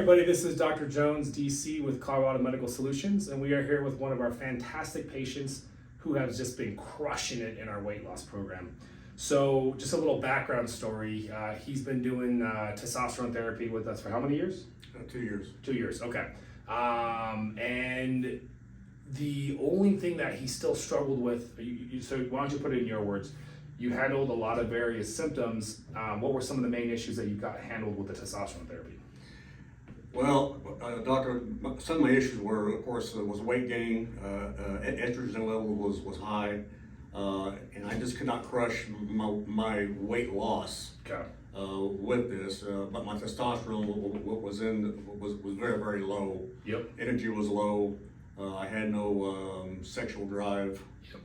everybody, this is Dr. Jones, DC with Colorado Medical Solutions, and we are here with one of our fantastic patients who has just been crushing it in our weight loss program. So just a little background story. He's been doing testosterone therapy with us for how many years? 2 years. 2 years, okay. And the only thing that he still struggled with, so why don't you put it in your words? You handled a lot of various symptoms. What were some of the main issues that you got handled with the testosterone therapy? Well, doctor, some of my issues were, of course, was weight gain. Estrogen level was high, and I just could not crush my weight loss. Okay. With this, but my testosterone was very, very low. Yep. Energy was low. I had no sexual drive. Yep.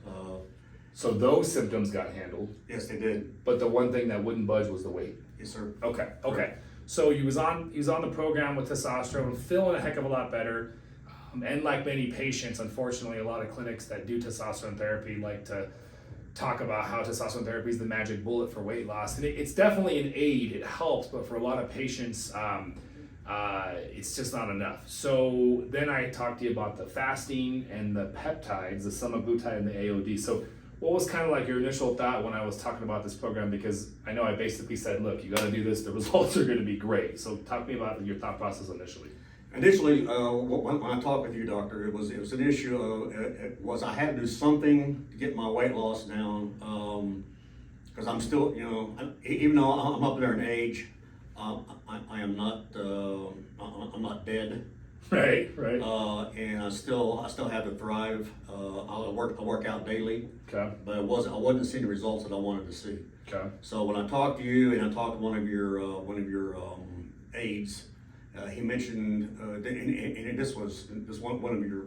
So those symptoms got handled. Yes, they did. But the one thing that wouldn't budge was the weight. Yes, sir. Okay. Okay. So he was on the program with testosterone, feeling a heck of a lot better. And like many patients, unfortunately, a lot of clinics that do testosterone therapy like to talk about how testosterone therapy is the magic bullet for weight loss. And it's definitely an aid, it helps, but for a lot of patients, it's just not enough. So then I talked to you about the fasting and the peptides, the semaglutide and the AOD. So what was kind of like your initial thought when I was talking about this program? Because I know I basically said, look, you got to do this, the results are going to be great. So talk to me about your thought process initially. Initially, when I talked with you, doctor, it was an issue of I had to do something to get my weight loss down, because I'm still, even though I'm up there in age, I am not I'm not dead. Right. And I still have to thrive. I work out daily. Okay. But I wasn't seeing the results that I wanted to see. Okay. So when I talked to you and I talked to one of your aides, he mentioned, and this was one of your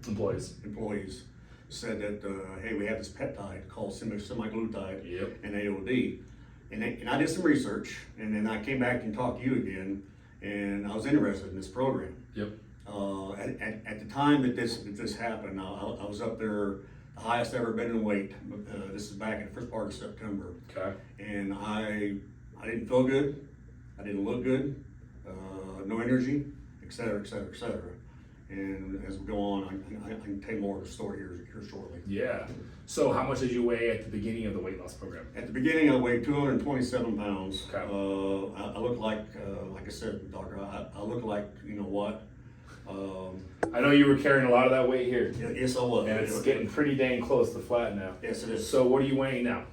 employees said that hey, we have this peptide called semaglutide. Yep. And AOD, and I did some research, and then I came back and talked to you again, and I was interested in this program. Yep. At the time that this happened, I was up there, the highest ever been in weight. This is back in the first part of September. Okay. And I didn't feel good. I didn't look good. No energy, et cetera, et cetera, et cetera. And as we go on, I can tell you more of the story here shortly. Yeah. So how much did you weigh at the beginning of the weight loss program? At the beginning, I weighed 227 pounds. Okay. I look like I said, doctor, I look like, you know what? I know you were carrying a lot of that weight here. Yes, I was. And it's getting pretty dang close to flat now. Yes, it is. So what are you weighing now?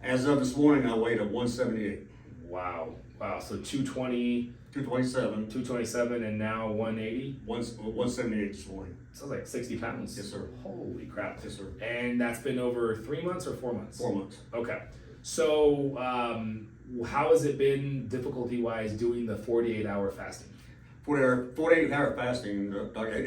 As of this morning, I weighed at 178. Wow. So 220, 227. 227, and now 180? 178 this morning. Sounds like 60 pounds. Yes, sir. Holy crap. Yes, sir. And that's been over 3 months or 4 months? 4 months. Okay. So how has it been difficulty-wise doing the 48-hour fasting? 48-hour fasting.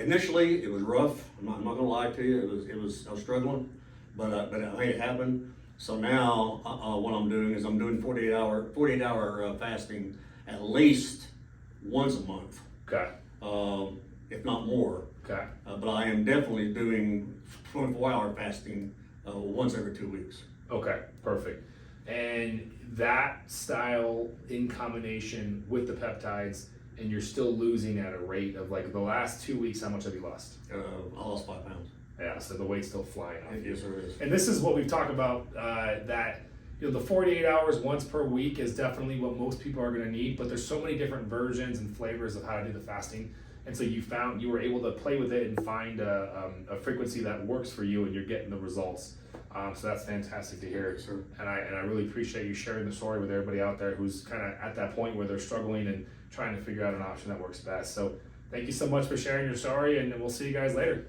Initially, it was rough. I'm not gonna lie to you. I was struggling, but I made it happen. So now, what I'm doing is I'm doing 48-hour fasting at least once a month. Okay. If not more. Okay. But I am definitely doing 24-hour fasting once every 2 weeks. Okay. Perfect. And that style in combination with the peptides, and you're still losing at a rate of like the last 2 weeks, how much have you lost? I lost 5 pounds. Yeah, so the weight's still flying off. Yes, sir, it is. And this is what we've talked about, that the 48 hours once per week is definitely what most people are going to need, but there's so many different versions and flavors of how to do the fasting. And so you were able to play with it and find a frequency that works for you, and you're getting the results. So that's fantastic to hear. Yes, sir. And I really appreciate you sharing the story with everybody out there who's kind of at that point where they're struggling and trying to figure out an option that works best. So thank you so much for sharing your story, and we'll see you guys later.